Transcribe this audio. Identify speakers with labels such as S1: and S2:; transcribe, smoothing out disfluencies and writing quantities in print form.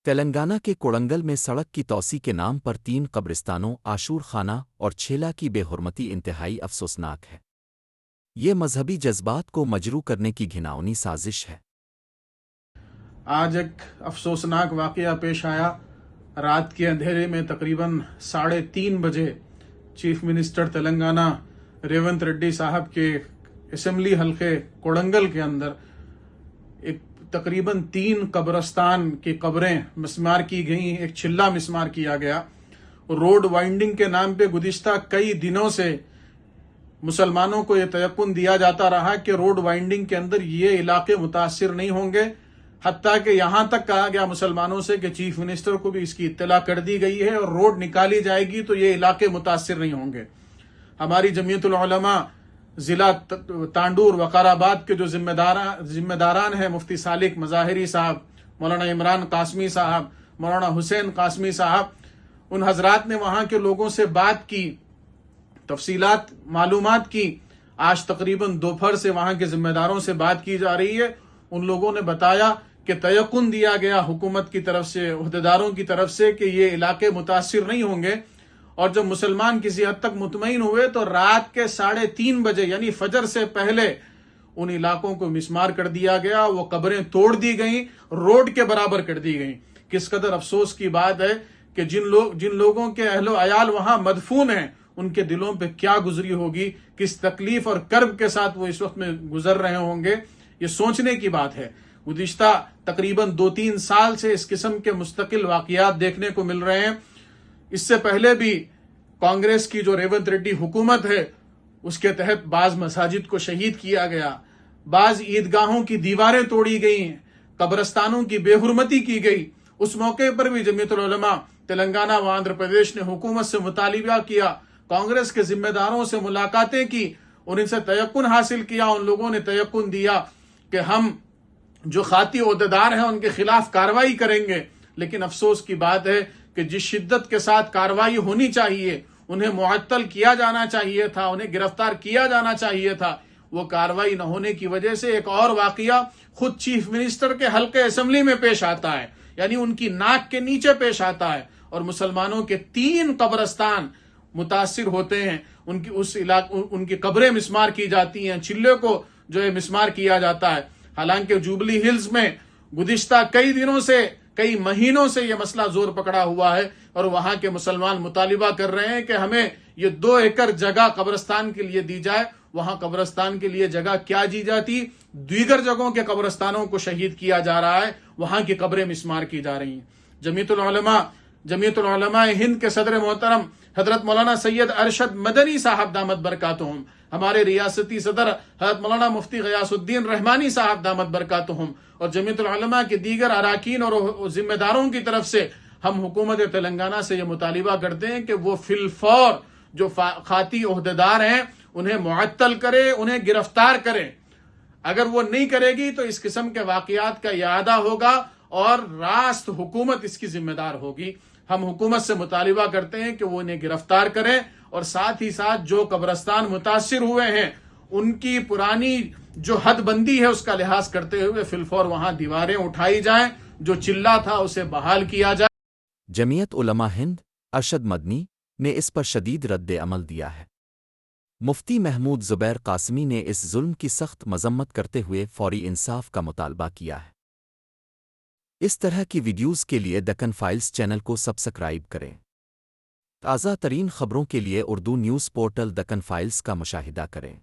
S1: تلنگانہ کے کوڑنگل میں سڑک کی توسیع کے نام پر 3 قبرستانوں عاشور خانہ اور چھیلا کی بے حرمتی انتہائی افسوسناک ہے۔ یہ مذہبی جذبات کو مجروح کرنے کی گھناؤنی سازش ہے۔
S2: آج ایک افسوسناک واقعہ پیش آیا۔ رات کے اندھیرے میں تقریباً 3:30 بجے چیف منسٹر تلنگانہ ریونت ریڈی صاحب کے اسمبلی حلقے کوڑنگل کے اندر ایک تقریباً 3 قبرستان کی قبریں مسمار کی گئیں، ایک چھلا مسمار کیا گیا۔ روڈ وائنڈنگ کے نام پہ گزشتہ کئی دنوں سے مسلمانوں کو یہ تیقن دیا جاتا رہا کہ روڈ وائنڈنگ کے اندر یہ علاقے متاثر نہیں ہوں گے، حتیٰ کہ یہاں تک کہا گیا مسلمانوں سے کہ چیف منسٹر کو بھی اس کی اطلاع کر دی گئی ہے اور روڈ نکالی جائے گی تو یہ علاقے متاثر نہیں ہوں گے۔ ہماری جمعیت العلماء ضلع تانڈور وقار آباد کے جو ذمہ داران ہیں، مفتی سالک مظاہری صاحب، مولانا عمران قاسمی صاحب، مولانا حسین قاسمی صاحب، ان حضرات نے وہاں کے لوگوں سے بات کی، تفصیلات معلومات کی۔ آج تقریباً دوپہر سے وہاں کے ذمہ داروں سے بات کی جا رہی ہے۔ ان لوگوں نے بتایا کہ تیقن دیا گیا حکومت کی طرف سے، عہدیداروں کی طرف سے کہ یہ علاقے متاثر نہیں ہوں گے، اور جب مسلمان کسی حد تک مطمئن ہوئے تو رات کے 3:30 بجے یعنی فجر سے پہلے ان علاقوں کو مسمار کر دیا گیا، وہ قبریں توڑ دی گئیں، روڈ کے برابر کر دی گئیں۔ کس قدر افسوس کی بات ہے کہ جن لوگوں کے اہل و عیال وہاں مدفون ہیں، ان کے دلوں پہ کیا گزری ہوگی، کس تکلیف اور کرب کے ساتھ وہ اس وقت میں گزر رہے ہوں گے، یہ سوچنے کی بات ہے۔ گزشتہ تقریباً 2-3 سال سے اس قسم کے مستقل واقعات دیکھنے کو مل رہے ہیں۔ اس سے پہلے بھی کانگریس کی جو ریونت ریڈی حکومت ہے، اس کے تحت بعض مساجد کو شہید کیا گیا، بعض عیدگاہوں کی دیواریں توڑی گئیں، قبرستانوں کی بے حرمتی کی گئی۔ اس موقع پر بھی جمعیت العلماء تلنگانہ و آندھرا پردیش نے حکومت سے مطالبہ کیا، کانگریس کے ذمہ داروں سے ملاقاتیں کی، اور ان سے تیقن حاصل کیا۔ ان لوگوں نے تیقن دیا کہ ہم جو خاطی عہدیدار ہیں ان کے خلاف کارروائی کریں گے، لیکن افسوس کی بات ہے کہ جس شدت کے ساتھ کارروائی ہونی چاہیے، انہیں معطل کیا جانا چاہیے تھا، انہیں گرفتار کیا جانا چاہیے تھا، وہ کارروائی نہ ہونے کی وجہ سے ایک اور واقعہ خود چیف منسٹر کے حلقے اسمبلی میں پیش آتا ہے، یعنی ان کی ناک کے نیچے پیش آتا ہے، اور مسلمانوں کے 3 قبرستان متاثر ہوتے ہیں، ان کی قبریں مسمار کی جاتی ہیں، چھلے کو جو ہے مسمار کیا جاتا ہے۔ حالانکہ جوبلی ہلز میں گزشتہ کئی دنوں سے، کئی مہینوں سے یہ مسئلہ زور پکڑا ہوا ہے، اور وہاں کے مسلمان مطالبہ کر رہے ہیں کہ ہمیں یہ 2 ایکڑ جگہ قبرستان کے لیے دی جائے۔ وہاں قبرستان کے لیے جگہ کیا دی جاتی، دیگر جگہوں کے قبرستانوں کو شہید کیا جا رہا ہے، وہاں کی قبریں مسمار کی جا رہی ہیں۔ جمعیت العلماء ہند کے صدر محترم حضرت مولانا سید ارشد مدنی صاحب دامت برکاتہم، ہمارے ریاستی صدر حضرت مولانا مفتی غیاث الدین رحمانی صاحب دامت برکاتہم، اور جمعیت العلماء کے دیگر اراکین اور ذمہ داروں کی طرف سے ہم حکومت تلنگانہ سے یہ مطالبہ کرتے ہیں کہ وہ فی الفور جو خاطی عہدیدار ہیں انہیں معطل کرے، انہیں گرفتار کرے۔ اگر وہ نہیں کرے گی تو اس قسم کے واقعات کا اعادہ ہوگا اور راست حکومت اس کی ذمہ دار ہوگی۔ ہم حکومت سے مطالبہ کرتے ہیں کہ وہ انہیں گرفتار کریں، اور ساتھ ہی ساتھ جو قبرستان متاثر ہوئے ہیں ان کی پرانی جو حد بندی ہے اس کا لحاظ کرتے ہوئے فی الفور وہاں دیواریں اٹھائی جائیں، جو چلہ تھا اسے بحال کیا جائے۔
S1: جمعیت علماء ہند ارشد مدنی نے اس پر شدید رد عمل دیا ہے۔ مفتی محمود زبیر قاسمی نے اس ظلم کی سخت مذمت کرتے ہوئے فوری انصاف کا مطالبہ کیا ہے۔ اس طرح کی ویڈیوز کے لیے دکن فائلز چینل کو سبسکرائب کریں۔ تازہ ترین خبروں کے لیے Urdu news portal Deccan files کا مشاہدہ کریں۔